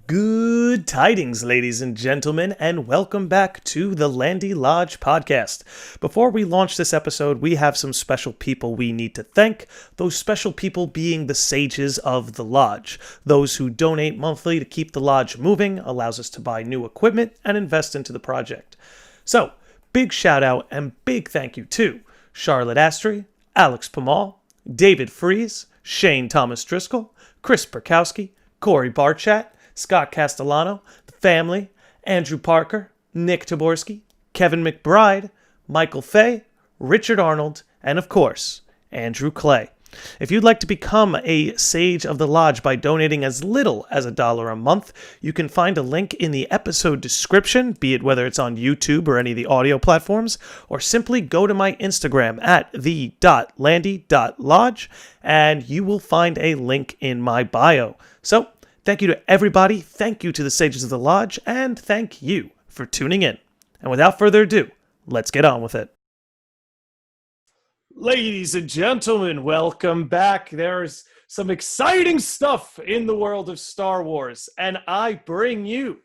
Good tidings, ladies and gentlemen, and welcome back to the Landy Lodge podcast. Before we launch this episode, we have some special people we need to thank, those special people being the sages of the lodge, those who donate monthly to keep the lodge moving, allows us to buy new equipment, and invest into the project. So, big shout out and big thank you to Charlotte Astry, Alex Pamal, David Fries, Shane Thomas Driscoll, Chris Perkowski, Corey Barchat, Scott Castellano, the family, Andrew Parker, Nick Taborski, Kevin McBride, Michael Fay, Richard Arnold, and of course, Andrew Clay. If you'd like to become a Sage of the Lodge by donating as little as $1 a month, you can find a link in the episode description, be it whether it's on YouTube or any of the audio platforms, or simply go to my Instagram at the.landy.lodge, and you will find a link in my bio. So, thank you to everybody, thank you to the Sages of the Lodge, and thank you for tuning in. And without further ado, let's get on with it. Ladies and gentlemen, welcome back. There's some exciting stuff in the world of Star Wars, and I bring you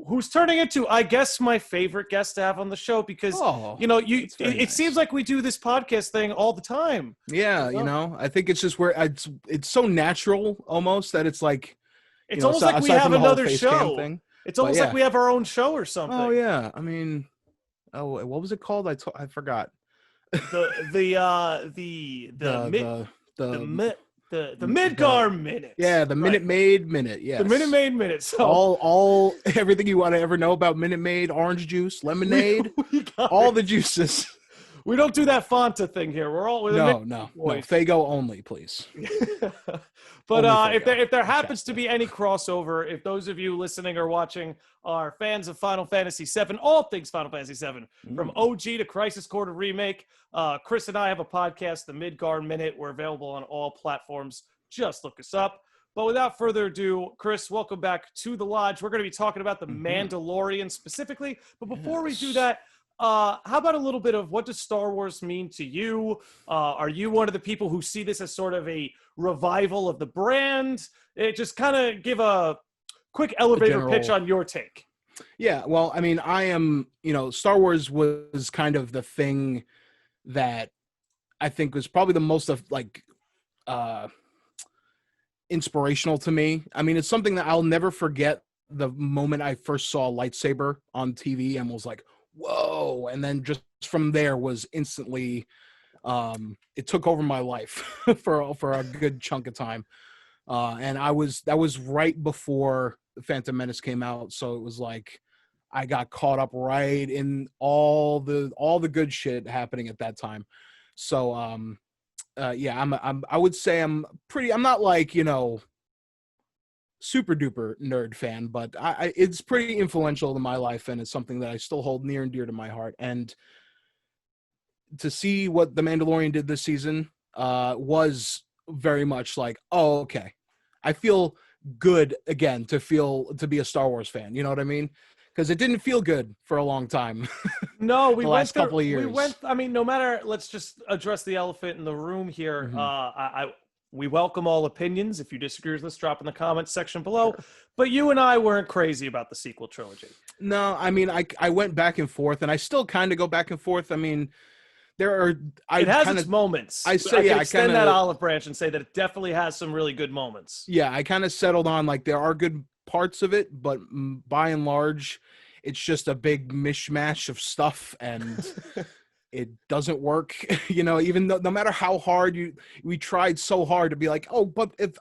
who's turning into, I guess, my favorite guest to have on the show because, it nice. seems like we do this podcast thing all the time. Yeah, I think it's just where it's so natural almost that it's like it's almost like we have another show. Thing. It's almost like we have our own show or something. Oh yeah, I mean, what was it called? I forgot. The Midgar minute. Yeah, the Minute Maid minute. Yes. The Minute Maid minute. So all everything you want to ever know about Minute Maid, orange juice, lemonade, all the juices. We don't do that Fanta thing here. We're all with no. Fago only, please. But if there happens to be any crossover, if those of you listening or watching are fans of Final Fantasy VII, all things Final Fantasy VII, from OG to Crisis Core to Remake, Chris and I have a podcast, the Midgar Minute. We're available on all platforms. Just look us up. But without further ado, Chris, welcome back to the Lodge. We're going to be talking about the Mandalorian specifically. But before we do that, how about a little bit of what does Star Wars mean to you? Are you one of the people who see this as sort of a revival of the brand? Just kind of give a quick elevator pitch on your take. Yeah, well, I mean, I am, Star Wars was kind of the thing that I think was probably the most of inspirational to me. I mean, it's something that I'll never forget the moment I first saw a lightsaber on TV and was like, whoa, and then just from there was instantly it took over my life for a good chunk of time, and that was right before the Phantom Menace came out, so it was like I got caught up right in all the good shit happening at that time. So I would say I'm not like super duper nerd fan, but it's pretty influential in my life, and it's something that I still hold near and dear to my heart. And to see what The Mandalorian did this season was very much like, oh, okay, I feel good again to be a Star Wars fan. You know what I mean? Because it didn't feel good for a long time. No, we last couple of years. No matter. Let's just address the elephant in the room here. We welcome all opinions. If you disagree with us, drop in the comments section below. But you and I weren't crazy about the sequel trilogy. No, I mean, I went back and forth, and I still kind of go back and forth. I mean, it has its moments. I can extend that olive branch and say that it definitely has some really good moments. Yeah, I kind of settled on like there are good parts of it, but by and large, it's just a big mishmash of stuff, and it doesn't work, even though no matter how hard we tried so hard to be like, oh, but if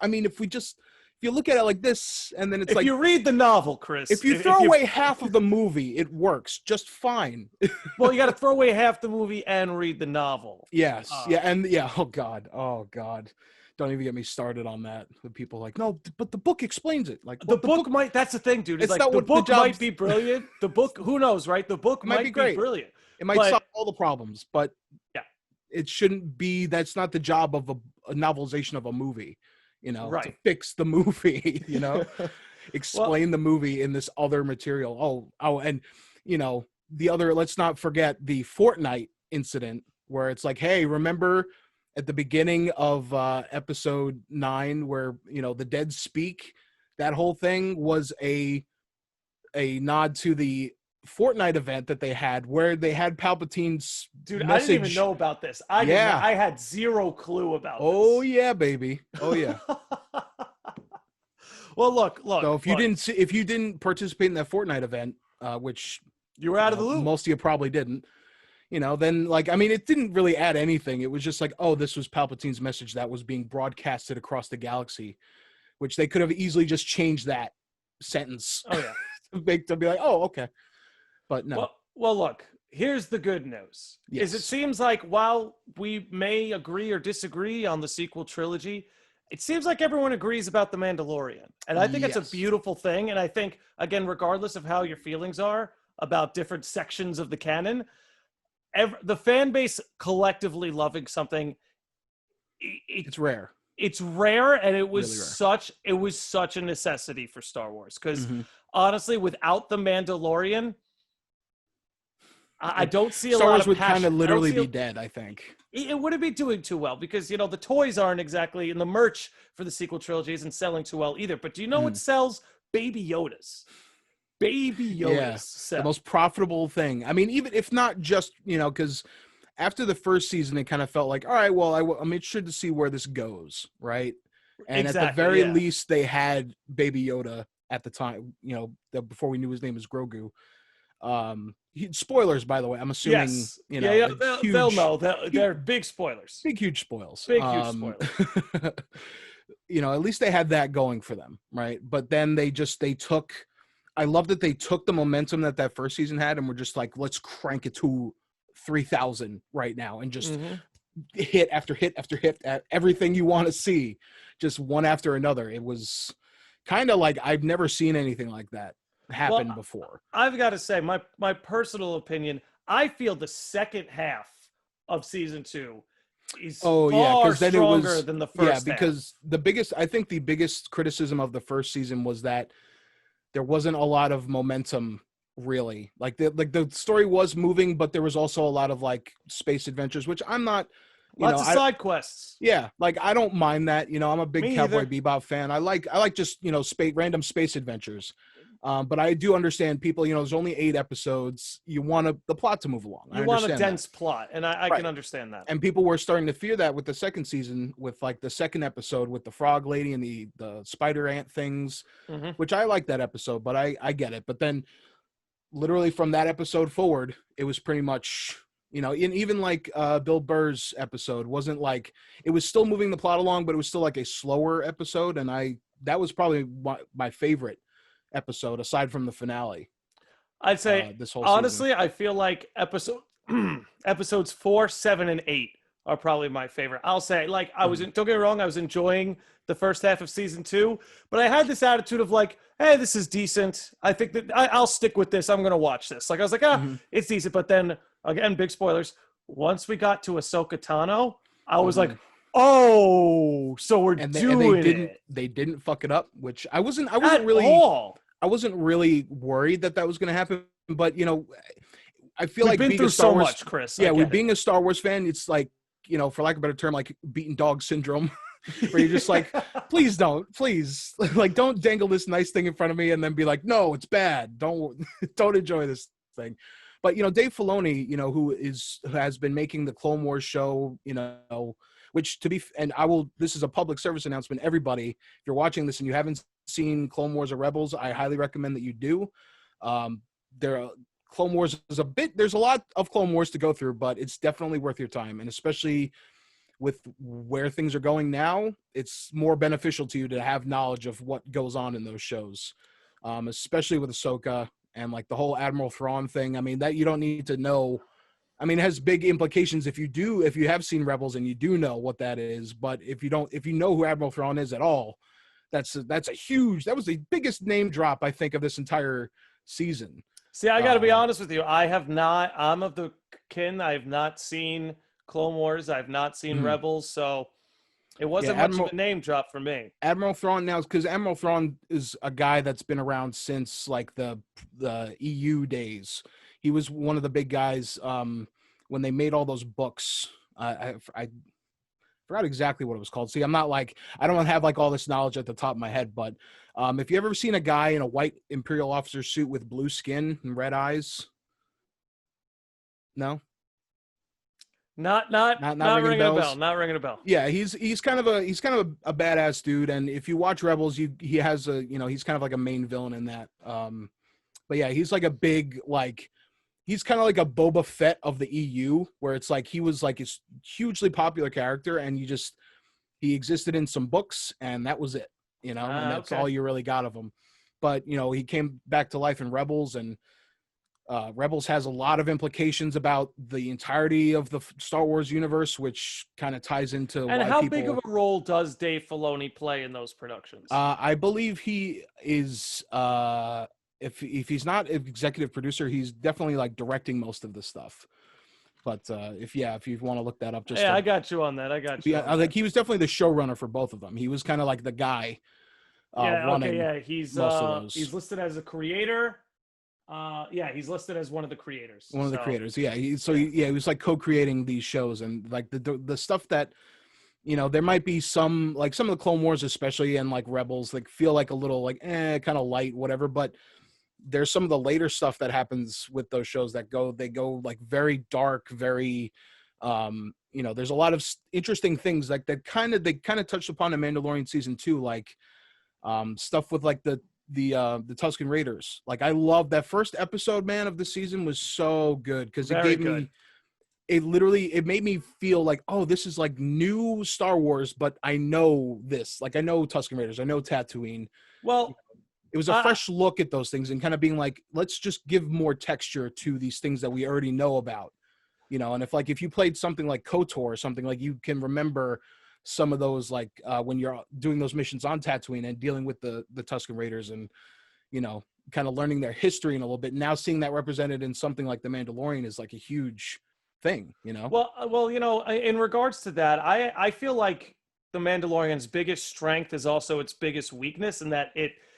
you look at it like this, and then it's if you read the novel, Chris, if you throw away half of the movie, it works just fine. Well, you got to throw away half the movie and read the novel. Yes. Oh God. Don't even get me started on that. The people like, no, but the book explains it. Like, the book might. That's the thing, dude. It's like the book might be brilliant. The book, who knows, right? The book might be brilliant. It might solve all the problems, but yeah, it shouldn't be. That's not the job of a novelization of a movie. Right. To fix the movie. Explain the movie in this other material. And the other. Let's not forget the Fortnite incident where it's like, hey, remember at the beginning of episode 9 where the dead speak, that whole thing was a nod to the Fortnite event that they had, where they had Palpatine's Dude, I didn't even message. know about this. Yeah. I had zero clue about Oh this. yeah, baby. Oh yeah. Well, So look. if you didn't participate in that Fortnite event, which You were out of the loop. most of you probably didn't, then like, I mean, it didn't really add anything. It was just like, oh, this was Palpatine's message that was being broadcasted across the galaxy, which they could have easily just changed that sentence. Oh yeah. to be like, oh, okay. But no. Well, look, here's the good news. Yes. Is it seems like while we may agree or disagree on the sequel trilogy, it seems like everyone agrees about The Mandalorian. And I think it's a beautiful thing. And I think, again, regardless of how your feelings are about different sections of the canon, the fan base collectively loving something, it's rare. It's rare, and it was really such a necessity for Star Wars. Because honestly, without The Mandalorian, I don't see Star lot Wars of would passion. kind of literally be dead, I think. It wouldn't be doing too well because, the toys aren't exactly, and the merch for the sequel trilogy isn't selling too well either. But do you know what sells? Baby Yodas. Baby Yodas sell. The most profitable thing. I mean, even if not just, because after the first season, it kind of felt like, all right, well, I'm interested to see where this goes, right? And at the very least, they had Baby Yoda at the time, before we knew his name was Grogu. Spoilers, by the way. I'm assuming, they'll know. They're big spoilers. Huge spoils. Huge spoilers. At least they had that going for them, right? But then they took. I love that they took the momentum that first season had, and were just like, let's crank it to 3,000 right now, and just hit after hit after hit at everything you want to see, just one after another. It was kind of like I've never seen anything like that happen before. I've got to say, my personal opinion, I feel the second half of season 2 is far stronger than the first. Yeah, because I think the biggest criticism of the first season was that there wasn't a lot of momentum, really. Like the story was moving, but there was also a lot of like space adventures, which I'm not. Lots of side quests. Yeah, like I don't mind that. I'm a big Cowboy Bebop fan. I like just random space adventures. But I do understand people. There's only 8 episodes. You want the plot to move along. You want a dense plot, and I can understand that. And people were starting to fear that with the second season, with like the second episode with the frog lady and the spider ant things, which I like that episode. But I get it. But then, literally from that episode forward, it was pretty much. And even like Bill Burr's episode wasn't like, it was still moving the plot along, but it was still like a slower episode. And that was probably my favorite episode aside from the finale. I'd say this whole honestly, season. I feel like episodes 4, 7, and 8 are probably my favorite. I'll say, like, don't get me wrong, I was enjoying the first half of season 2, but I had this attitude of like, hey, this is decent. I think that I'll stick with this. I'm going to watch this. Like, I was like, it's decent. But then, again, big spoilers. Once we got to Ahsoka Tano, I was like, oh, so we're doing it. They didn't fuck it up, which I wasn't really worried that was going to happen. But, I feel like being through so much, Chris. Yeah, being a Star Wars fan, it's like, for lack of a better term, like beaten dog syndrome. Where you're just like, please, like, don't dangle this nice thing in front of me and then be like, no, it's bad. Don't enjoy this thing. But Dave Filoni, who has been making the Clone Wars show, which this is a public service announcement. Everybody, if you're watching this and you haven't seen Clone Wars or Rebels, I highly recommend that you do. Clone Wars is there's a lot of Clone Wars to go through, but it's definitely worth your time, and especially with where things are going now, it's more beneficial to you to have knowledge of what goes on in those shows, especially with Ahsoka and like the whole Admiral Thrawn thing. I mean, that you don't need to know. I mean, it has big implications if you have seen Rebels and you do know what that is. But if you know who Admiral Thrawn is at all, that was the biggest name drop, I think, of this entire season. See, I got to be honest with you. I'm of the kin. I have not seen Clone Wars. I've not seen Rebels, so it wasn't much of a name drop for me. Admiral Thrawn now, because Admiral Thrawn is a guy that's been around since like the EU days. He was one of the big guys when they made all those books. I forgot exactly what it was called. See, I'm not like, I don't have like all this knowledge at the top of my head, but if you ever seen a guy in a white Imperial officer suit with blue skin and red eyes, no, Not not ringing ringing a bell. bells. Not ringing a bell. Yeah, he's kind of a badass dude, and if you watch Rebels, he has a, he's kind of like a main villain in that. But yeah, he's like a big, like, he's kind of like a Boba Fett of the EU, where it's like he was like a hugely popular character, and he existed in some books, and that was it, and that's all you really got of him. But he came back to life in Rebels, and Rebels has a lot of implications about the entirety of the Star Wars universe, which kind of ties into And why how people, big of a role does Dave Filoni play in those productions? I believe he is. If he's not an executive producer, he's definitely like directing most of the stuff. But if you want to look that up, just I got you on that. I got you. Yeah, I think he was definitely the showrunner for both of them. He was kind of like the guy. He's most of those. he's listed as a creator. He's listed as one of the creators. One of the creators. Yeah, he was like co-creating these shows, and like the stuff that, there might be some, like some of the Clone Wars, especially, and like Rebels, like feel like a little like kind of light, whatever. But there's some of the later stuff that happens with those shows that they go like very dark, very, there's a lot of interesting things like that they kind of touched upon in Mandalorian season 2, like stuff with like the Tusken Raiders. Like I love that first episode, man, of the season was so good because it gave me, it made me feel like, oh, this is like new Star Wars, but I know this. Like I know Tusken Raiders, I know Tatooine. Well, it was a fresh look at those things and kind of being like, let's just give more texture to these things that we already know about, and if you played something like KOTOR or something, like you can remember some of those, like when you're doing those missions on Tatooine and dealing with the Tusken Raiders and, kind of learning their history in a little bit. Now seeing that represented in something like The Mandalorian is like a huge thing, Well, in regards to that, I feel like The Mandalorian's biggest strength is also its biggest weakness, in that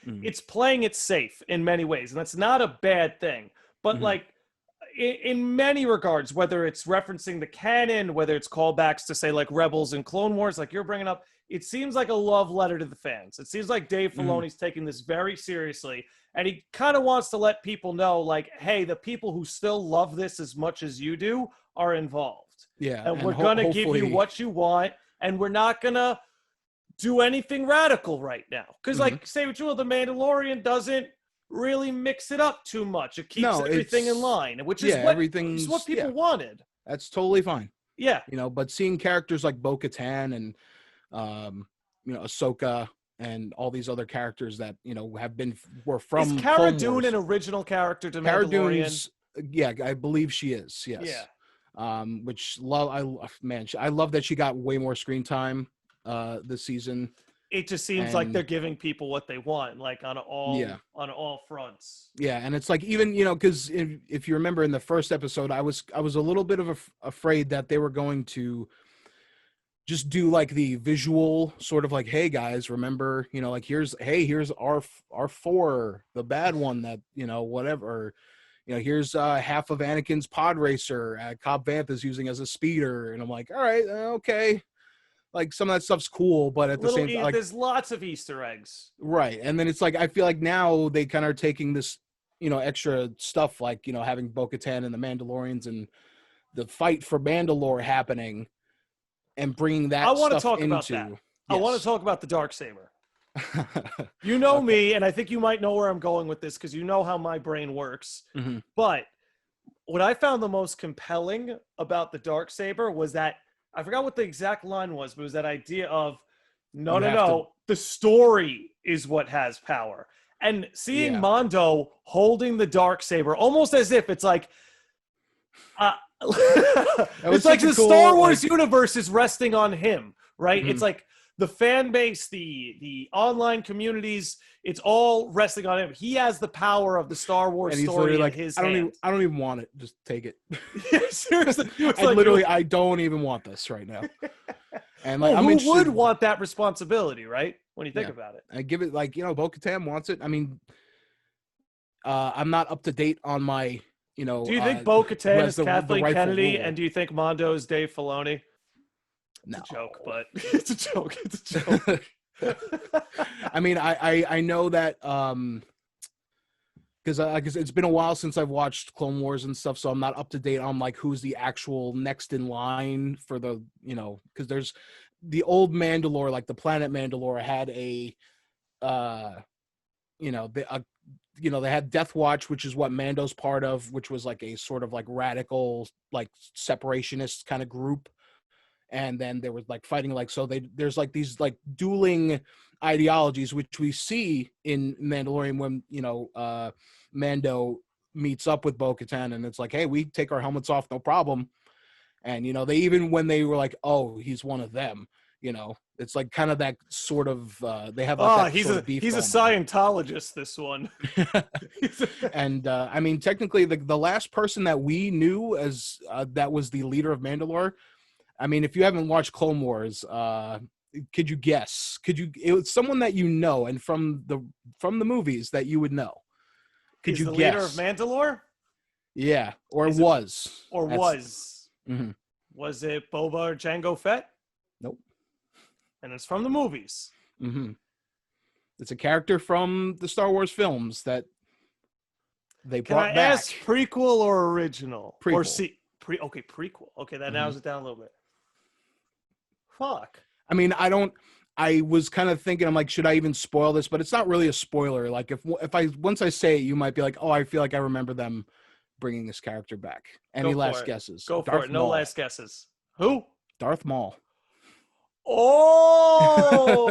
it's playing it safe in many ways, and that's not a bad thing. But like in many regards, whether it's referencing the canon, whether it's callbacks to say like Rebels and Clone Wars, like you're bringing up, it seems like a love letter to the fans. It seems like Dave Filoni's taking this very seriously, and he kind of wants to let people know, like, hey, the people who still love this as much as you do are involved. Yeah, and we're gonna give you what you want, and we're not gonna do anything radical right now. Because, like, say what you will, The Mandalorian doesn't really mix it up too much. It keeps everything in line, which is what people wanted. That's totally fine. Yeah. But seeing characters like Bo-Katan and, Ahsoka and all these other characters that, were from Is Cara Dune an original character to Mandalorian? Yeah, I believe she is. Yes. Yeah. I love that she got way more screen time this season. It just seems like they're giving people what they want, like on all fronts. Yeah, and it's like, even because if you remember in the first episode, I was a little bit of afraid that they were going to just do like the visual sort of like, hey guys, remember, like here's R4, the bad one that whatever. Here's half of Anakin's pod racer Cobb Vanth is using as a speeder. And I'm like, all right, okay. Like some of that stuff's cool, but at the same time, like, there's lots of Easter eggs. Right. And then it's like, I feel like now they kind of are taking this, extra stuff, like, having Bo-Katan and the Mandalorians and the fight for Mandalore happening and bringing that I want to talk into, about that. Yes. I want to talk about the Darksaber. You know me, and I think you might know where I'm going with this because you know how my brain works. Mm-hmm. But what I found the most compelling about the Darksaber was that, I forgot what the exact line was, but it was that idea of, no, the story is what has power. And seeing Mando holding the Darksaber, almost as if it's like, it's like the Star Wars universe is resting on him, right? Mm-hmm. It's like the fan base, the online communities, it's all resting on him. He has the power of the Star Wars story in his hand. I don't even want it. Just take it. Seriously. I don't even want this right now. And like, who would want that responsibility, right? When you think about it. I give it, like, Bo-Katan wants it. I mean, I'm not up to date on my, Do you think Bo-Katan is Kathleen Kennedy, and do you think Mando is Dave Filoni? It's No. a joke, but it's a joke. It's a joke. I mean, I know that because it's been a while since I've watched Clone Wars and stuff, so I'm not up to date on like who's the actual next in line for the, you know, because there's the old Mandalore, like the planet Mandalore had a you know, they had Death Watch, which is what Mando's part of, which was like a sort of like radical, like separationist kind of group. And then there was like fighting, like, so there's like these like dueling ideologies, which we see in Mandalorian when, you know, Mando meets up with Bo-Katan, and it's like, hey, we take our helmets off, no problem. And, you know, they even when they were like, oh, he's one of them, you know, it's like kind of that sort of they have like that sort of beef. He's a Scientologist, this one. And I mean, technically the last person that we knew as that was the leader of Mandalore, I mean, if you haven't watched Clone Wars, could you guess? It was someone that you know, and from the movies that you would know. Could you the guess? Leader of Mandalore? Yeah, or Is was. It, or was. Mm-hmm. Was it Boba or Jango Fett? Nope. And it's from the movies. Mm-hmm. It's a character from the Star Wars films that they brought back. Ask prequel or original? Prequel. Or okay, prequel. Okay, that narrows it down a little bit. Fuck. I mean, I was kind of thinking, I'm like, should I even spoil this? But it's not really a spoiler. Like once I say it, you might be like, oh, I feel like I remember them bringing this character back. Any last guesses? Go for it. No last guesses. Who? Darth Maul. Oh.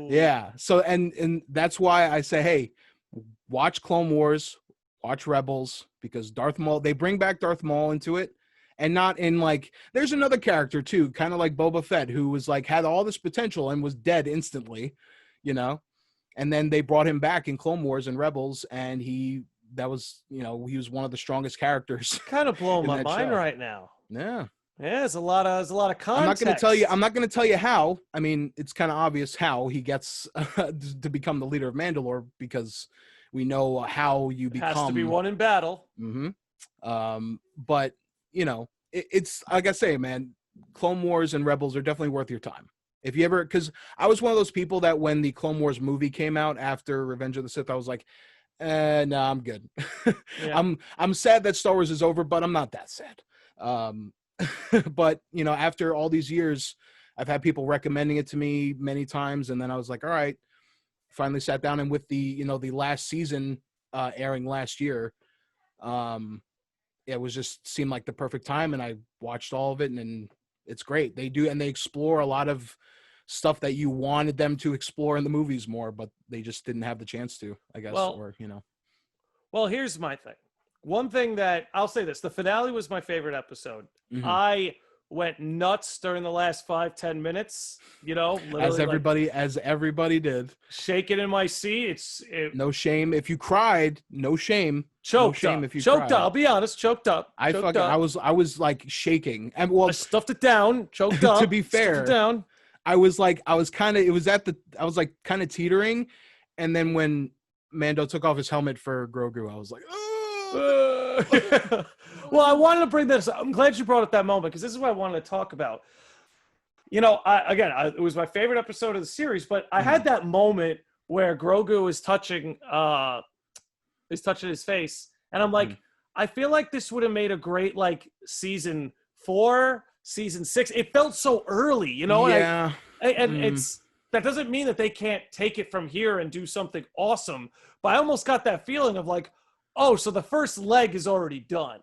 Yeah. So and that's why I say, hey, watch Clone Wars, watch Rebels, because Darth Maul, they bring back Darth Maul into it. And not in like, there's another character too, kind of like Boba Fett, who was like, had all this potential and was dead instantly, you know? And then they brought him back in Clone Wars and Rebels, and that was, you know, he was one of the strongest characters. Kind of blowing my mind right now. Yeah. Yeah, there's a lot of context. I'm not going to tell you how. I mean, it's kind of obvious how he gets to become the leader of Mandalore, because we know how you become. Has to be won in battle. Mm-hmm. But you know, it's like I say, man, Clone Wars and Rebels are definitely worth your time. If you ever, because I was one of those people that when the Clone Wars movie came out after Revenge of the Sith, I was like, no, I'm good. Yeah. I'm sad that Star Wars is over, but I'm not that sad. But you know, after all these years, I've had people recommending it to me many times, and then I was like, all right, finally sat down, and with the, you know, the last season airing last year, it was just seemed like the perfect time, and I watched all of it, and it's great. They explore a lot of stuff that you wanted them to explore in the movies more, but they just didn't have the chance to, I guess. Well, or, you know. Well, here's my thing. One thing that I'll say this, the finale was my favorite episode. Mm-hmm. I went nuts during the last 5-10 minutes, you know, as everybody did. Shaking in my seat. No shame. If you cried, no shame. Choked no shame up. If you choked cried. Up. I'll be honest, choked up. I was like shaking. And well, I stuffed it down, choked up. To be fair, stuffed it down. I was kind of teetering. And then when Mando took off his helmet for Grogu, I was like, Well, I wanted to bring this up. I'm glad you brought up that moment, because this is what I wanted to talk about. You know, it was my favorite episode of the series, but I had that moment where Grogu is touching his face, and I'm like, I feel like this would have made a great like season 4, season 6. It felt so early, you know. Yeah. And it's that doesn't mean that they can't take it from here and do something awesome, but I almost got that feeling of like, oh, so the first leg is already done.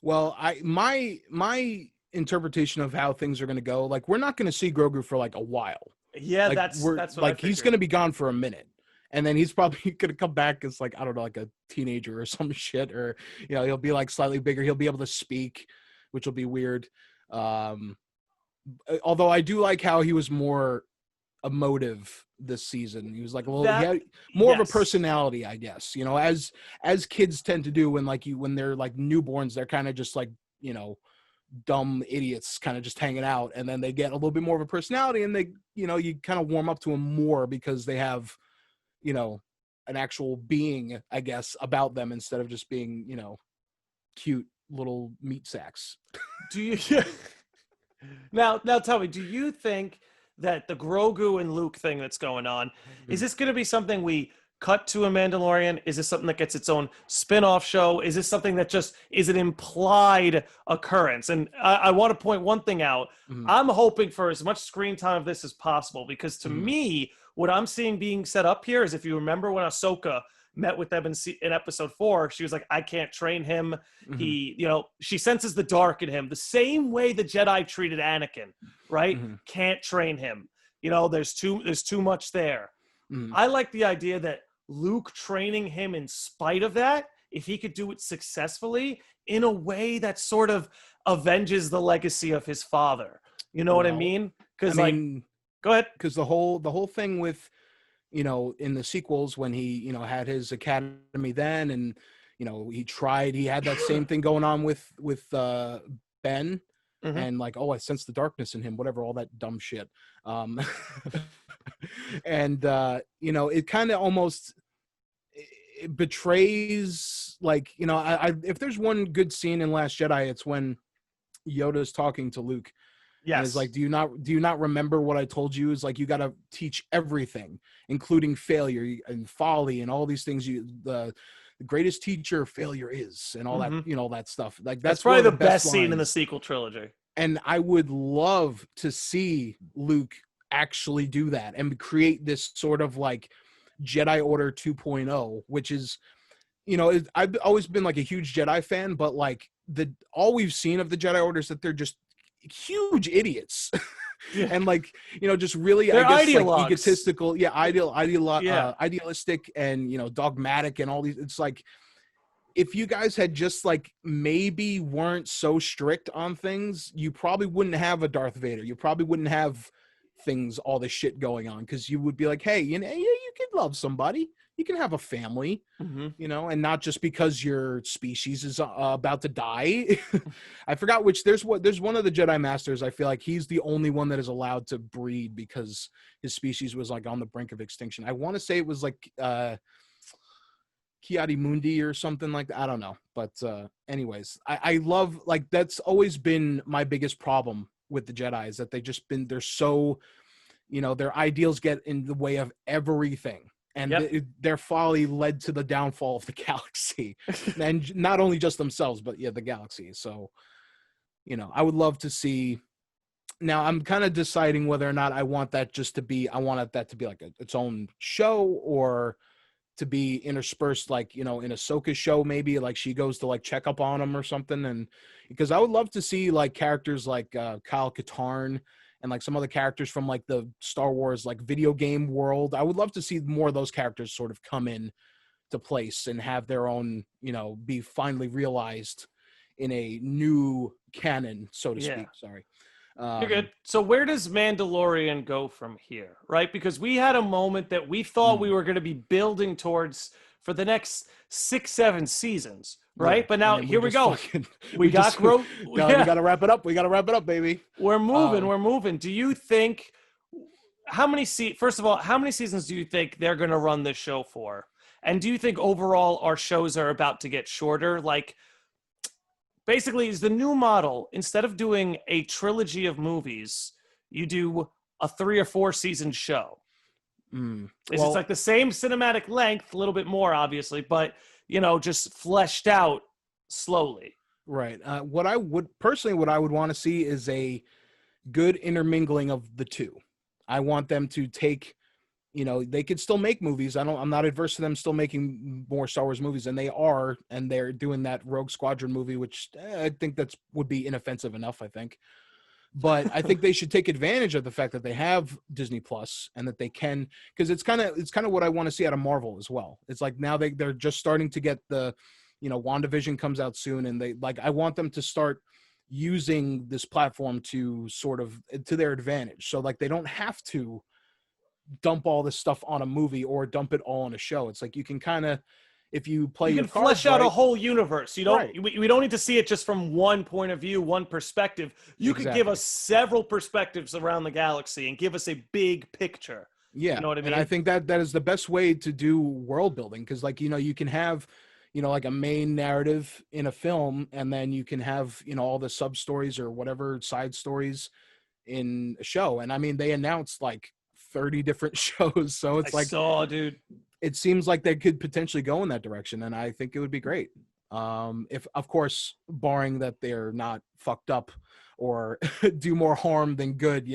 Well, my interpretation of how things are going to go, like, we're not going to see Grogu for like a while. Yeah, like, that's what he's going to be gone for a minute, and then he's probably going to come back as like, I don't know, like a teenager or some shit, or you know, he'll be like slightly bigger. He'll be able to speak, which will be weird. Although I do like how he was more emotive this season. He was like a little he had more of a personality, I guess, you know, as kids tend to do when they're like newborns. They're kind of just like, you know, dumb idiots kind of just hanging out, and then they get a little bit more of a personality, and they, you know, you kind of warm up to them more because they have, you know, an actual being, I guess, about them, instead of just being, you know, cute little meat sacks. Do you Now tell me, do you think that the Grogu and Luke thing that's going on, is Mm, this going to be something we cut to a Mandalorian? Is this something that gets its own spin-off show? Is this something that just is an implied occurrence? And I want to point one thing out. mm, I'm hoping for as much screen time of this as possible because to mm, me, what I'm seeing being set up here is if you remember when Ahsoka met with them in episode 4, she was like, I can't train him. mm, He, she senses the dark in him the same way the Jedi treated Anakin, right? mm, Can't train him. There's too much there. mm. I like the idea that Luke training him in spite of that, if he could do it successfully in a way that sort of avenges the legacy of his father. You know what I Well, mean? I Because mean, go ahead. because the whole thing with, in the sequels when he, had his academy then, and he had that same thing going on with Ben, Hmm. and like, oh, I sense the darkness in him, whatever, all that dumb shit. um and it kind of almost it betrays, like, if there's one good scene in Last Jedi, it's when Yoda's talking to Luke and is Yes. like, do you not remember what I told you? Is like, you got to teach everything, including failure and folly and all these things. The greatest teacher failure is, and all that, Hmm. all that stuff. Like, That's that's one probably of the the best best scene in the lines. sequel trilogy. And I would love to see Luke actually do that and create this sort of like Jedi Order 2.0, which is, I've always been like a huge Jedi fan, but like all we've seen of the Jedi Order is that they're just huge idiots. Yeah. And like, just really, I They're guess, like ideologues. egotistical, yeah, Yeah. idealistic, and dogmatic, and all these. It's like, if you guys had just like maybe weren't so strict on things, you probably wouldn't have a Darth Vader. You probably wouldn't have all this shit going on, because you would be like, hey, you can love somebody, you can have a family, Hmm. and not just because your species is about to die. I forgot which. There's one of the Jedi Masters. I feel like he's the only one that is allowed to breed because his species was like on the brink of extinction. I want to say it was like Kiadi Mundi or something like that. I don't know. But anyways, I love, like, that's always been my biggest problem with the Jedi, is that they're so, their ideals get in the way of everything. And Yep. their folly led to the downfall of the galaxy. And not only just themselves, but yeah, the galaxy. So, I would love to see. Now I'm kind of deciding whether or not I want that to be like its own show, or to be interspersed, like, in Ahsoka's show, maybe like she goes to like check up on him or something. And because I would love to see like characters like Kyle Katarn, and like some other characters from like the Star Wars like video game world. I would love to see more of those characters sort of come in to place and have their own, be finally realized in a new canon, so to Yeah. speak. Sorry. You're um good. So where does Mandalorian go from here, right? Because we had a moment that we thought we mm, were going to be building towards for the next 6, 7 seasons, yeah, right? But and now then we here we just go. fucking We got we yeah, gotta wrap it up. We gotta wrap it up, baby. we're moving. um We're moving. Do you think first of all, how many seasons do you think they're going to run this show for? And do you think overall our shows are about to get shorter? Like basically is the new model, instead of doing a trilogy of movies, you do a 3 or 4 season show. Is it's well, like the same cinematic length, a little bit more obviously, but just fleshed out slowly. right. What I would want to see is a good intermingling of the two. I want them to take, they could still make movies. I'm not adverse to them still making more Star Wars movies, and they're doing that Rogue Squadron movie, which I think would be inoffensive enough, I think. But I think they should take advantage of the fact that they have Disney Plus, and that they can, because it's kind of what I want to see out of Marvel as well. It's like now they're just starting to get the, WandaVision comes out soon, and I want them to start using this platform to sort of to their advantage. So like they don't have to dump all this stuff on a movie or dump it all on a show. It's like you can kind of, if you play You your can flesh cards out a right. whole universe. Right. We don't need to see it just from one point of view, one perspective. You could give Exactly. us several perspectives around the galaxy and give us a big picture. You Yeah. know what I And I mean? think that is the best way to do world building, because like, you can have, like a main narrative in a film, and then you can have, all the sub stories or whatever side stories in a show. And I mean, they announced like 30 different shows, so I it's like saw, dude. it seems like they could potentially go in that direction, and I think it would be great. If, of course, barring that they're not fucked up or do more harm than good,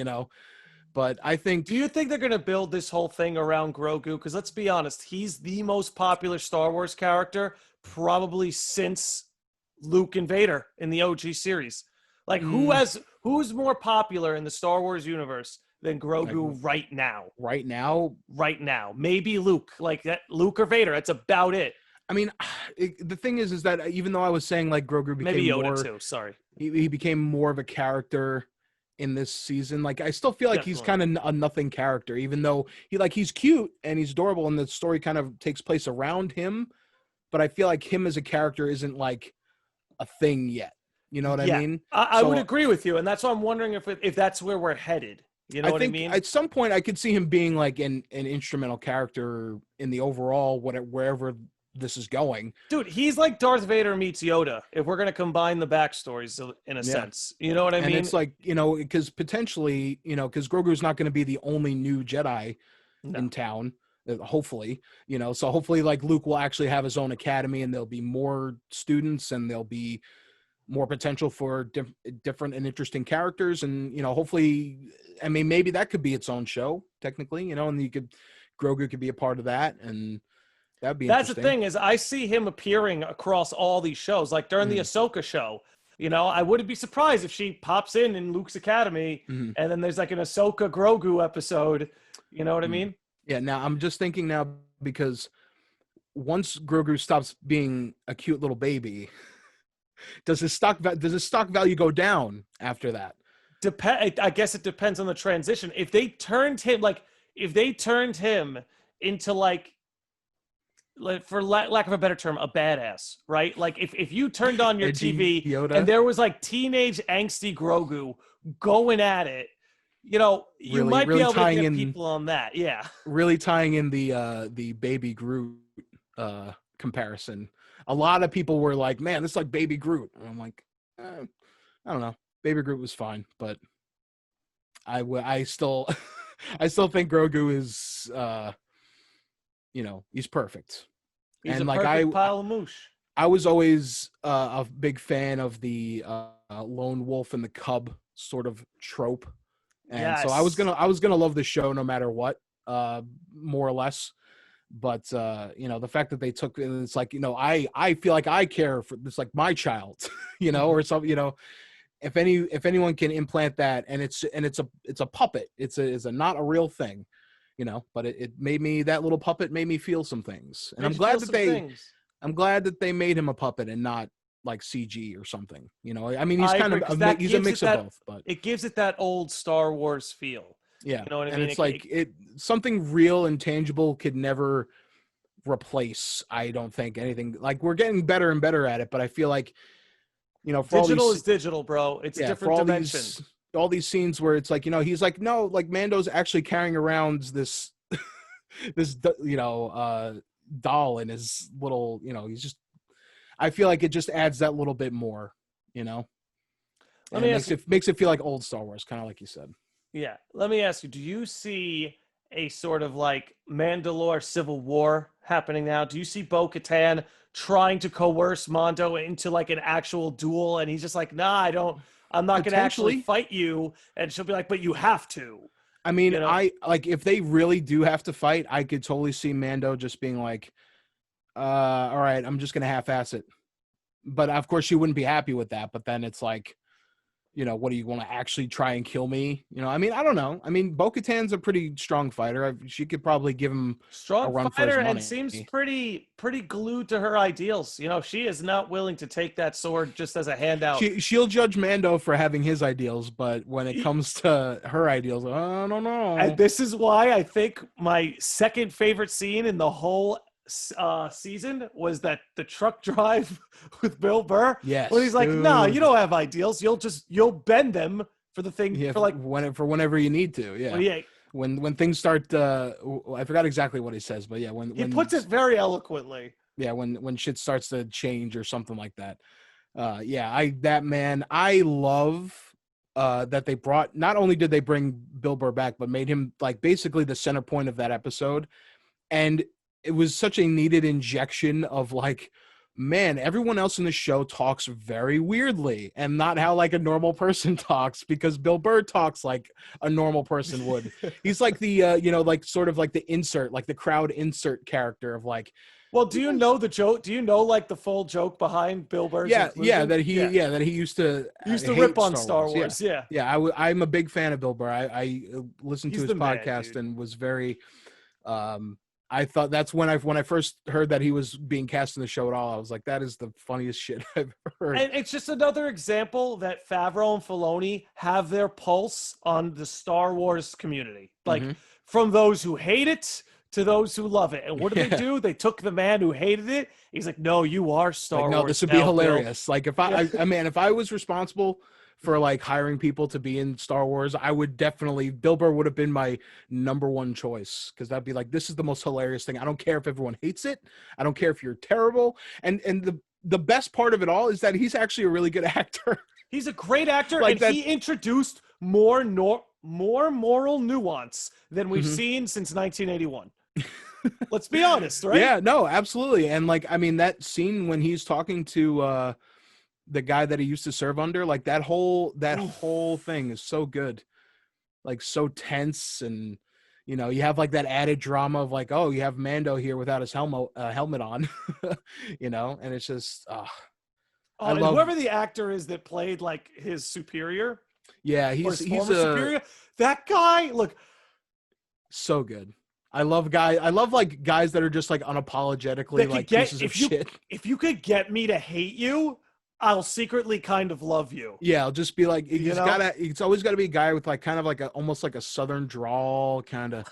But I think. Do you think they're going to build this whole thing around Grogu? Because let's be honest, he's the most popular Star Wars character probably since Luke and Vader in the OG series. Like, who's more popular in the Star Wars universe than Grogu right now? Right now? Right now. Maybe Luke. Like, that Luke or Vader. That's about it. I mean, the thing is that even though I was saying like Grogu became maybe Yoda more, too. Sorry, he became more of a character in this season. Like, I still feel like he's kind of a nothing character, even though he's cute and he's adorable, and the story kind of takes place around him. But I feel like him as a character isn't like a thing yet. You know what I mean? I would agree with you, and that's why I'm wondering if that's where we're headed. You know what I mean? At some point, I could see him being like an instrumental character in the overall wherever this is going. Dude, he's like Darth Vader meets Yoda, if we're going to combine the backstories in a sense. You know what I mean? And it's like, because potentially, because Grogu's not going to be the only new Jedi in town, hopefully, so hopefully like Luke will actually have his own academy, and there'll be more students, and there'll be more potential for different and interesting characters. And, hopefully, I mean, maybe that could be its own show technically, and Grogu could be a part of that. And that'd be That's the thing, is I see him appearing across all these shows, like during the Ahsoka show. I wouldn't be surprised if she pops in Luke's Academy, and then there's like an Ahsoka Grogu episode. You know what I mean? Yeah. Now I'm just thinking now, because once Grogu stops being a cute little baby, does his stock value go down after that? I guess it depends on the transition. If they turned him into like, for lack of a better term, a badass, right? Like if you turned on your TV Yoda, and there was like teenage angsty Grogu going at it, you might be able to get people on that. Yeah. Really tying in the Baby Groot comparison. A lot of people were like, man, this is like Baby Groot. And I'm like, I don't know. Baby Groot was fine, but I still I still think Grogu is he's perfect. He's a perfect pile of moosh. I was always a big fan of the lone wolf and the cub sort of trope. And so I was gonna love the show no matter what, more or less. But the fact that they took, it's like, I feel like I care for this, like my child, or something, if anyone can implant that, and it's a puppet, it's a not a real thing, but it made me, that little puppet made me feel some things. And I'm glad that they made him a puppet and not like CG or something, I mean, he's kind of he's a mix of both, but it gives it that old Star Wars feel. Yeah. You know what I mean? And it's like something real and tangible could never replace, I don't think, anything. Like, we're getting better and better at it, but I feel like, for digital is digital, bro. It's a different dimension. All these scenes where it's like, he's like, no, like Mando's actually carrying around this doll in his little, he's just, I feel like it just adds that little bit more, makes it feel like old Star Wars, kind of like you said. Yeah. Let me ask you, do you see a sort of like Mandalore civil war happening now? Do you see Bo-Katan trying to coerce Mando into like an actual duel, and he's just like, nah, I'm not going to actually fight you, and she'll be like, but you have to. I mean, I like, if they really do have to fight, I could totally see Mando just being like, all right, I'm just going to half-ass it. But of course she wouldn't be happy with that, but then it's like, what do you want to actually try and kill me? I mean, I don't know. I mean, Bo-Katan's a pretty strong fighter. She could probably give him a run for his money. And seems pretty glued to her ideals. She is not willing to take that sword just as a handout. She'll judge Mando for having his ideals, but when it comes to her ideals, I don't know. And this is why I think my second favorite scene in the whole season was that the truck drive with Bill Burr. Yes, when he's like, no, you don't have ideals. You'll bend them for the thing, for like whenever you need to. Yeah. Well, yeah. When things start, I forgot exactly what he says, but yeah, when he puts it very eloquently. Yeah, when shit starts to change or something like that. I love that they brought, not only did they bring Bill Burr back, but made him like basically the center point of that episode. And it was such a needed injection of like, man, everyone else in the show talks very weirdly and not how like a normal person talks, because Bill Burr talks like a normal person would. He's like the like sort of like the insert, like the crowd insert character of like, Well, do you know the joke? Do you know like the full joke behind Bill Burr's inclusion? that he used to He used to hate rip on Star Wars. Wars. Yeah. I'm a big fan of Bill Burr. I listened to He's his the man, podcast dude. and was very I thought that's when I first heard that he was being cast in the show at all. I was like, that is the funniest shit I've ever heard. And it's just another example that Favreau and Filoni have their pulse on the Star Wars community. Like from those who hate it to those who love it. And what did they do? They took the man who hated it. He's like, no, you are Star Wars. No, this would be hilarious. Bill. Like if if I was responsible for like hiring people to be in Star Wars, I would definitely, Bill Burr would have been my number one choice, because that'd be like, this is the most hilarious thing. I don't care if everyone hates it. I don't care if you're terrible. And the best part of it all is that he's actually a really good actor. He's a great actor, like and he introduced more moral nuance than we've seen since 1981. Let's be honest, right? Yeah, no, absolutely. And like, I mean, that scene when he's talking to the guy that he used to serve under, like that whole thing is so good, like so tense. And you know, you have like that added drama of like, oh, you have Mando here without his helmet on. You know, and it's just and whoever the actor is that played like his superior, he's superior, that guy, look, so good. I love like guys that are just like unapologetically like pieces of shit. If you could get me to hate you, I'll secretly kind of love you. Yeah, I'll just be like, it's always got to be a guy with like kind of like almost like a southern drawl, kind of,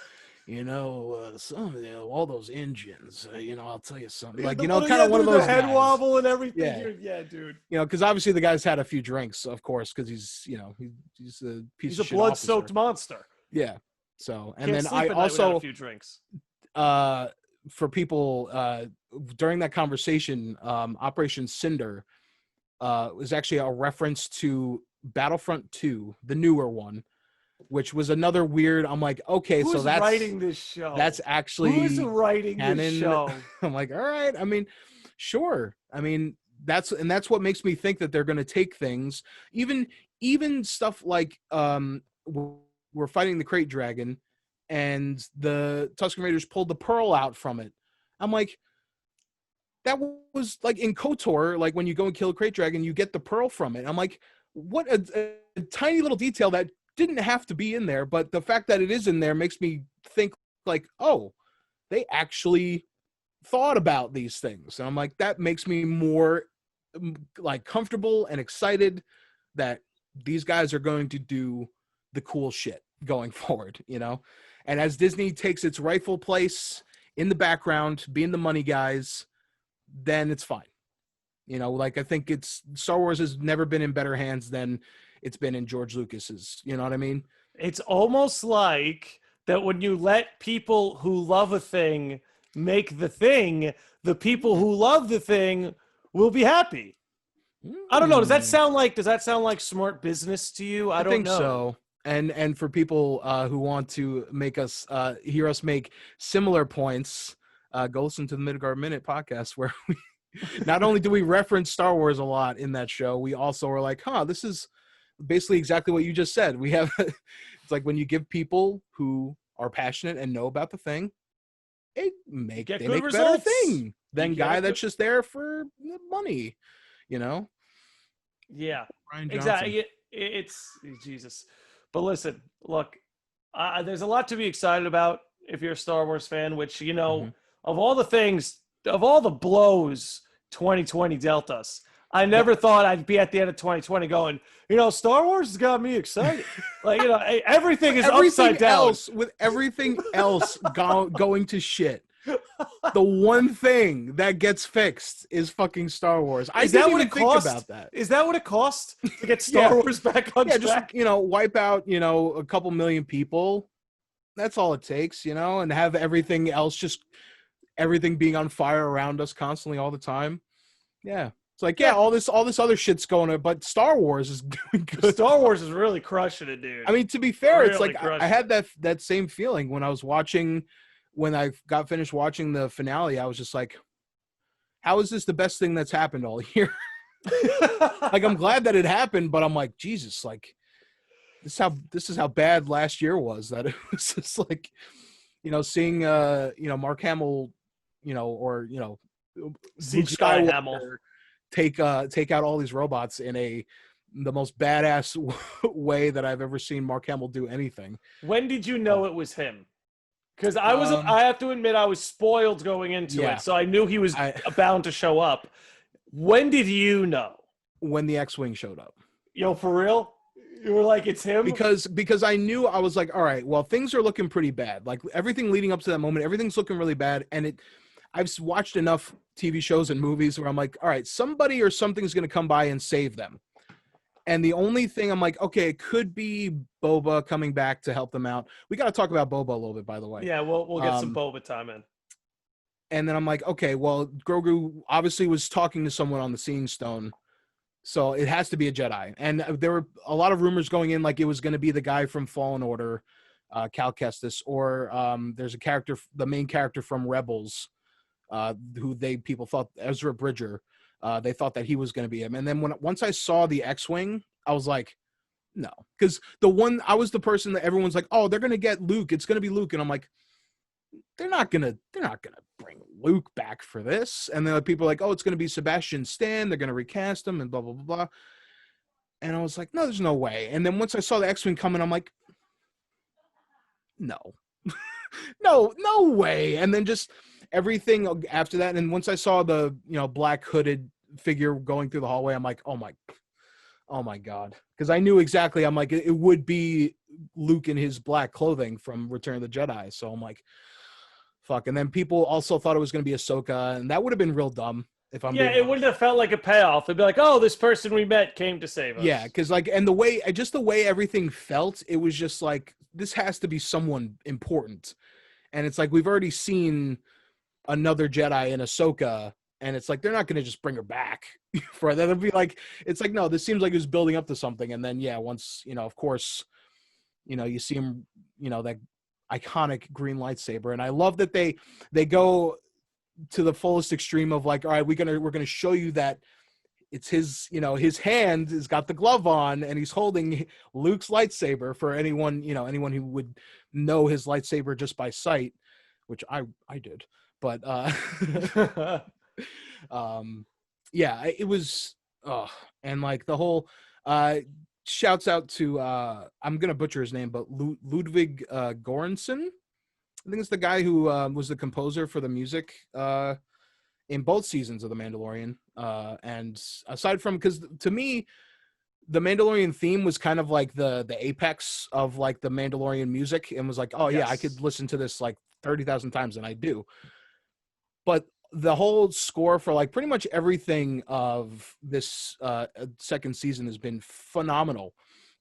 all those engines, I'll tell you something, like, kind of one of those head guys. Wobble and everything. Yeah, dude. Because obviously the guy's had a few drinks, of course, because he's a piece of shit. He's a blood-soaked monster. Yeah. So, and Can't then I also a few drinks. For people during that conversation, Operation Cinder was actually a reference to Battlefront 2, the newer one, which was another weird. I'm like, okay, Who's so that's writing this show. That's actually who's writing this show. I'm like, all right. I mean, sure. I mean, that's what makes me think that they're going to take things, even stuff like we're fighting the Crate Dragon, and the Tusken Raiders pulled the pearl out from it. I'm like, that was like in KOTOR, like when you go and kill a Crate Dragon, you get the pearl from it. I'm like, what a tiny little detail that didn't have to be in there, but the fact that it is in there makes me think like, oh, they actually thought about these things. And I'm like, that makes me more like comfortable and excited that these guys are going to do the cool shit going forward, and as Disney takes its rightful place in the background, being the money guys, then it's fine. Like, I think Star Wars has never been in better hands than it's been in George Lucas's. You know what I mean? It's almost like that when you let people who love a thing make the thing, the people who love the thing will be happy. I don't know. Does that sound like smart business to you? I don't think know. So. And for people who want to make us hear us make similar points, go listen to the Midgar Minute podcast, where we not only do we reference Star Wars a lot in that show, we also are like, this is basically exactly what you just said. We have it's like when you give people who are passionate and know about the thing, they make better thing than guy that's just there for money, Yeah, exactly. It's Jesus. But listen, look, there's a lot to be excited about if you're a Star Wars fan, which, of all the things, of all the blows 2020 dealt us, I never thought I'd be at the end of 2020 going, Star Wars has got me excited. Like, everything is upside down. With everything else going to shit. The one thing that gets fixed is fucking Star Wars. I didn't even think about that. Is that what it costs to get Star Wars back on track? Just, wipe out, a couple million people. That's all it takes, and have everything else everything being on fire around us constantly all the time. Yeah. It's like, Yeah. all this other shit's going on, but Star Wars is doing good. Star Wars is really crushing it, dude. I mean, to be fair, it's Really like crushing I had that same feeling when I was watching, when I got finished watching the finale. I was just like, how is this the best thing that's happened all year? Like, I'm glad that it happened, but I'm like, Jesus, like, this is how bad last year was. That it was just like, seeing Mark Hamill, or Luke CGI Skywalker Hamill. take out all these robots in the most badass way that I've ever seen Mark Hamill do anything. When did you know it was him? Because I have to admit, I was spoiled going into it, so I knew he was bound to show up. When did you know? When the X-Wing showed up. Yo, for real? You were like, it's him? Because I knew, I was like, all right, well, things are looking pretty bad. Like, everything leading up to that moment, everything's looking really bad. And I've watched enough TV shows and movies where I'm like, all right, somebody or something's going to come by and save them. And the only thing I'm like, okay, it could be Boba coming back to help them out. We got to talk about Boba a little bit, by the way. Yeah, we'll get some Boba time in. And then I'm like, okay, well, Grogu obviously was talking to someone on the Seeing Stone, so it has to be a Jedi. And there were a lot of rumors going in, like it was going to be the guy from Fallen Order, Cal Kestis, or there's a character, the main character from Rebels, who people thought, Ezra Bridger. They thought that he was going to be him. And then once I saw the X-Wing, I was like, no. Because I was the person that everyone's like, oh, they're going to get Luke. It's going to be Luke. And I'm like, they're not going to bring Luke back for this. And then people are like, oh, it's going to be Sebastian Stan. They're going to recast him and blah, blah, blah, blah. And I was like, no, there's no way. And then once I saw the X-Wing coming, I'm like, no. no way. And then just everything after that. And once I saw the, black hooded figure going through the hallway, I'm like, oh my God. Because I knew exactly, I'm like, it would be Luke in his black clothing from Return of the Jedi. So I'm like, fuck. And then people also thought it was going to be Ahsoka, and that would have been real dumb. If I'm it wouldn't have felt like a payoff. It'd be like, oh, this person we met came to save us. Yeah, because and the way everything felt, it was just like, this has to be someone important. And it's like, we've already seen another Jedi in Ahsoka, and it's like, they're not going to just bring her back for that. It'd be like, it's like, no, this seems like it was building up to something. And then, once, of course, you see him, that iconic green lightsaber. And I love that they go to the fullest extreme of like, all right, we're gonna show you that it's his, his hand has got the glove on and he's holding Luke's lightsaber. For anyone who would know his lightsaber just by sight, which I did. But it was and like the whole shouts out to I'm gonna butcher his name, but Ludwig Göransson. I think it's the guy who was the composer for the music in both seasons of The Mandalorian. And aside from, because to me, the Mandalorian theme was kind of like the apex of like the Mandalorian music, and was like, oh yeah, I could listen to this like 30,000 times, and I do. But the whole score for like pretty much everything of this second season has been phenomenal,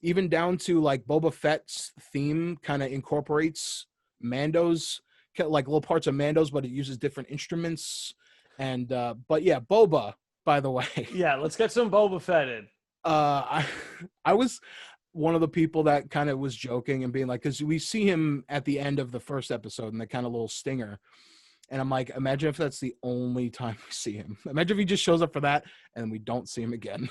even down to like Boba Fett's theme kind of incorporates Mando's, like little parts of Mando's, but it uses different instruments. And but yeah, Boba, by the way. Yeah, let's get some Boba Fett in. I was one of the people that kind of was joking and being like, because we see him at the end of the first episode in the kind of little stinger. And I'm like, imagine if that's the only time we see him. Imagine if he just shows up for that and we don't see him again.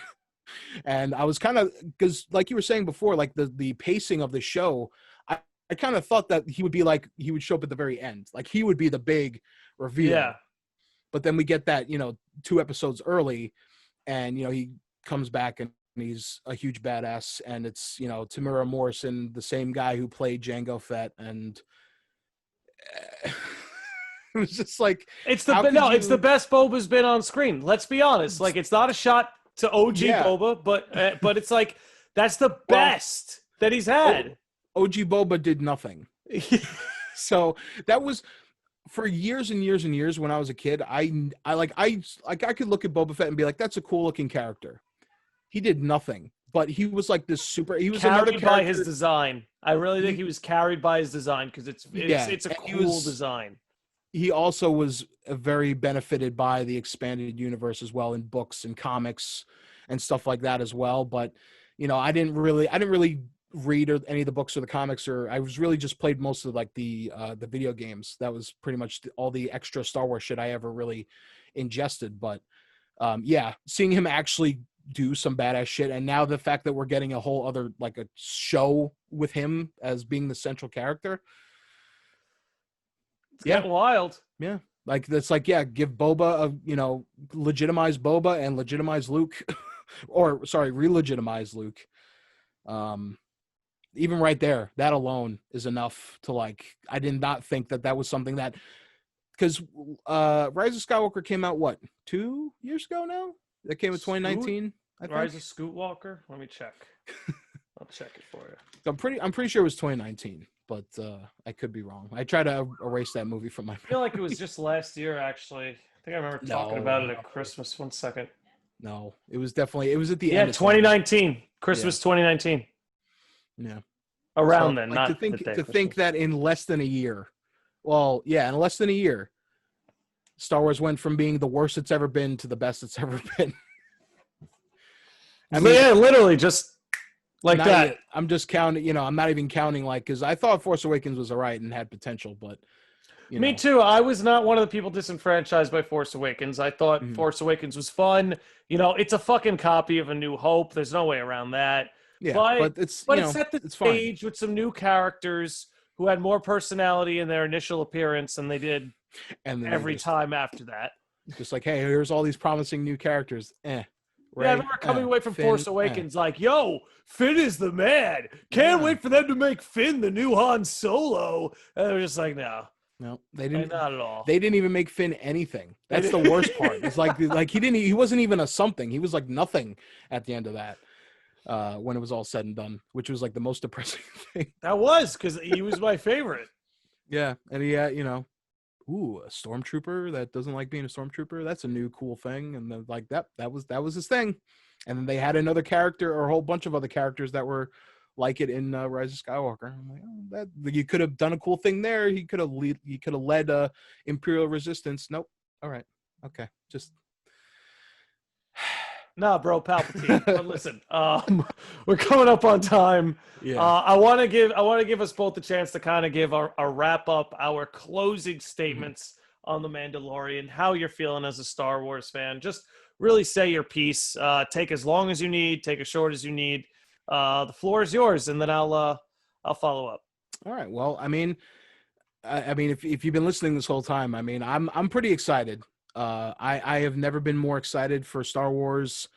And I was kind of, because like you were saying before, like the pacing of the show, I kind of thought that he would show up at the very end. Like he would be the big reveal. Yeah. But then we get that, 2 episodes early, and, he comes back and he's a huge badass. And it's, Tamura Morrison, the same guy who played Jango Fett. And it was just like, it's the best Boba's been on screen. Let's be honest. Like, it's not a shot to OG Boba, but it's like, that's the best that he's had. OG Boba did nothing. So that was, for years and years and years when I was a kid, I could look at Boba Fett and be like, that's a cool looking character. He did nothing, but he was like this he was another character by his design. I really think he was carried by his design, because it's a cool design. he also was very benefited by the expanded universe as well in books and comics and stuff like that as well. But I didn't really read any of the books or the comics, or I was really just played most of like the video games. That was pretty much all the extra Star Wars shit I ever really ingested. But yeah, seeing him actually do some badass shit, and now the fact that we're getting a whole other like a show with him as being the central character. It's getting wild. Yeah. Like that's like, yeah, give Boba legitimize Boba and legitimize Luke or sorry, re-legitimize Luke. Even right there, that alone is enough to like, I did not think that was something that, because Rise of Skywalker came out what, 2 years ago now? That came in 2019. I think. Rise of Scootwalker. Let me check. I'll check it for you. I'm pretty sure it was 2019, but I could be wrong. I try to erase that movie from my memory. I feel like it was just last year, actually. I think I remember talking about it at Christmas. 1 second. No, it was at the end. Yeah, 2019. Christmas 2019. Yeah. Around then, like, not to think that in less than a year. Well, yeah, in less than a year, Star Wars went from being the worst it's ever been to the best it's ever been. I mean, yeah, literally just like that. Yet. I'm just counting, I'm not even counting because I thought Force Awakens was all right and had potential, but Me too. I was not one of the people disenfranchised by Force Awakens. I thought Force Awakens was fun. It's a fucking copy of A New Hope. There's no way around that. Yeah, but it set the stage with some new characters who had more personality in their initial appearance than they did every time after that. Just like, hey, here's all these promising new characters. Ray, yeah, I remember coming away from Finn, Force Awakens like, yo, Finn is the man. Can't wait for them to make Finn the new Han Solo. And they were just like, no. No, they didn't. Not at all. They didn't even make Finn anything. That's the worst part. It's like he wasn't even a something. He was like nothing at the end of that. When it was all said and done, which was like the most depressing thing. That was because he was my favorite. Yeah, and he had, a stormtrooper that doesn't like being a stormtrooper. That's a new cool thing, and then like that was his thing. And then they had another character or a whole bunch of other characters that were like it in Rise of Skywalker. I'm like, that you could have done a cool thing there. He could have led Imperial Resistance. Nope. All right. Okay. Just. Nah, bro, Palpatine. But listen, we're coming up on time. Yeah. I want to give us both a chance to kind of give a wrap up, our closing statements on the Mandalorian. How you're feeling as a Star Wars fan? Just really say your piece. Take as long as you need. Take as short as you need. The floor is yours, and then I'll follow up. All right. Well, I mean, if you've been listening this whole time, I mean, I'm pretty excited. I have never been more excited for Star Wars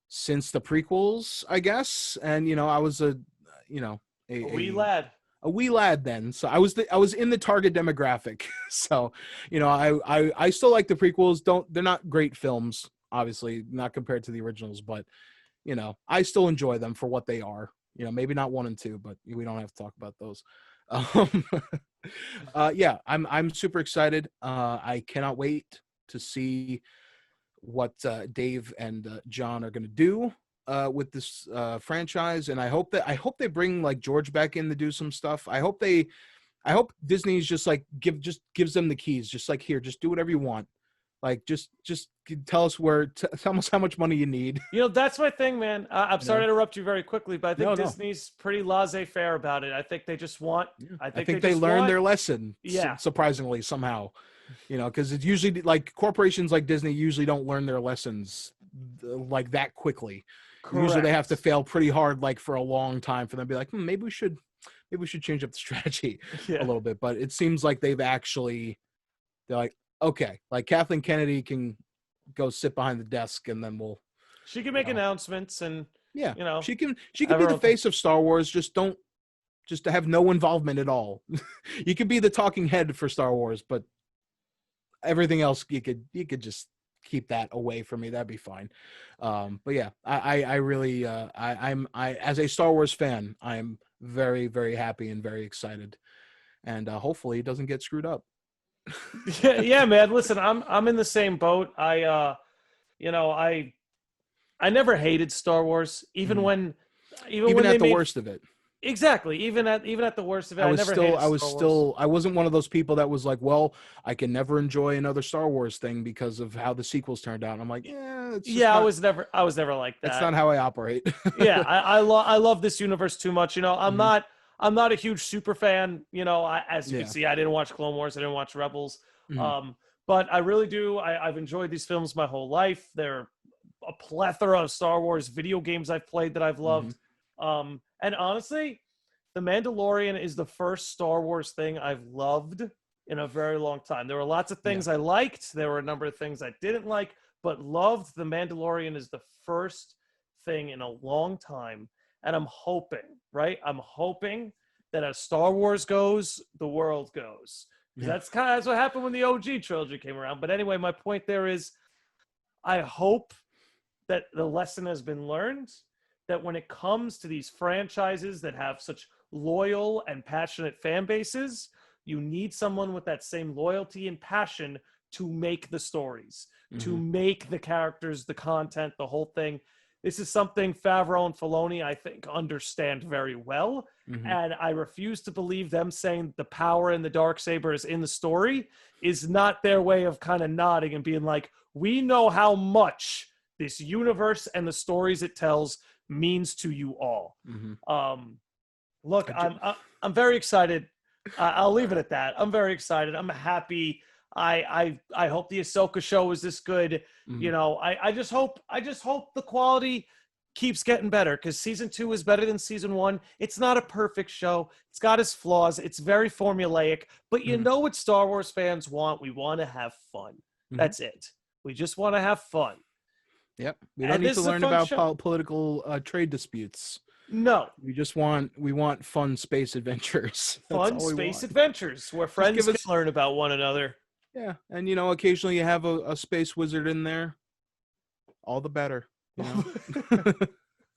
since the prequels, I guess. And I was a wee lad. A wee lad then. So I was in the target demographic. So, I still like the prequels. They're not great films, obviously, not compared to the originals, but I still enjoy them for what they are. Maybe not 1 and 2, but we don't have to talk about those. Yeah, I'm super excited. I cannot wait to see what Dave and John are going to do with this franchise, and I hope they bring like George back in to do some stuff. I hope Disney's just like gives them the keys, just like, here, just do whatever you want. Like, just tell us tell us how much money you need. That's my thing, man. I'm sorry to interrupt you very quickly, but I think Disney's pretty laissez-faire about it. I think they just want. Yeah. I think they learned their lesson. Yeah, surprisingly somehow. Because it's usually like corporations like Disney usually don't learn their lessons like that quickly. Correct. Usually they have to fail pretty hard, like for a long time, for them to be like, maybe we should change up the strategy a little bit. But it seems like they're like, okay, like Kathleen Kennedy can go sit behind the desk, and then she can make announcements, and she can be the face of Star Wars. Just to have no involvement at all. You could be the talking head for Star Wars, but everything else you could just keep that away from me. That'd be fine. But yeah, I really I'm as a Star Wars fan, I'm very, very happy and very excited, and hopefully it doesn't get screwed up. yeah, man. Listen, I'm in the same boat. I never hated Star Wars, even when at the worst of it. Exactly. Even at the worst of it, I never hated Star Wars. I wasn't one of those people that was like, well, I can never enjoy another Star Wars thing because of how the sequels turned out. And I'm like, yeah, it's just Yeah, I not. was never like It's that. not how I operate. Yeah, I love this universe too much. I'm Mhm. not a huge super fan. As you can Yeah. see, I didn't watch Clone Wars, I didn't watch Rebels. Mhm. But I really do. I've enjoyed these films my whole life. They're a plethora of Star Wars video games I've played that I've Mhm. loved. And honestly, The Mandalorian is the first Star Wars thing I've loved in a very long time. There were lots of Yeah. things I liked. There were a number of things I didn't like, but loved. The Mandalorian is the first thing in a long time. And I'm hoping, right? I'm hoping that as Star Wars goes, the world goes. Because Yeah. that's what happened when the OG trilogy came around. But anyway, my point there is I hope that the lesson has been learned that when it comes to these franchises that have such loyal and passionate fan bases, you need someone with that same loyalty and passion to make the stories, to Mhm. make the characters, the content, the whole thing. This is something Favreau and Filoni, I think, understand very well. Mhm. And I refuse to believe them saying the power in the dark saber is in the story is not their way of kind of nodding and being like, we know how much this universe and the stories it tells means to you all. Mhm. Um, Look, I ju- I'm very excited. I'll leave it at that. I'm very excited. I'm happy. I hope the Ahsoka show is this good. Mhm. I just hope the quality keeps getting better because season 2 is better than season 1. It's not a perfect show. It's got its flaws. It's very formulaic, but you Mhm. know what Star Wars fans want? We want to have fun. Mhm. That's it. We just want to have fun. Yep. We don't And need this to is a learn fun about show. political trade disputes. No. We want fun space adventures. That's Fun all we space want. adventures where Just give friends can us learn about one another. Yeah, and occasionally you have a space wizard in there. All the better, you know.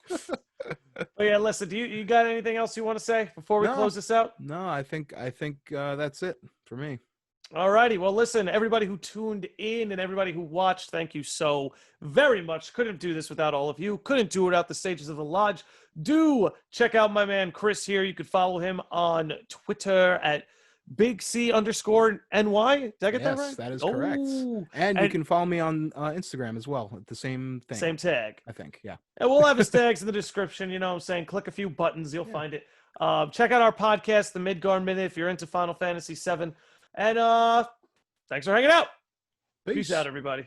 But yeah, listen, do you got anything else you want to say before we No, close this out? no. I think that's it for me. All righty. Well, listen, everybody who tuned in and everybody who watched, thank you so very much. Couldn't do this without all of you. Couldn't do it without the stages of the lodge. Do check out my man Chris here. You could follow him on Twitter at Big C_NY. Did I get that Yes, right? that is correct. Oh, And you and can follow me on Instagram as well. The same thing, same tag. I think. Yeah. And we'll have his tags in the description. You know what I'm saying? Click a few buttons, you'll Yeah. find it. Check out our podcast, The Midgar Minute, if you're into Final Fantasy VII. And thanks for hanging out. Peace Peace. out, everybody.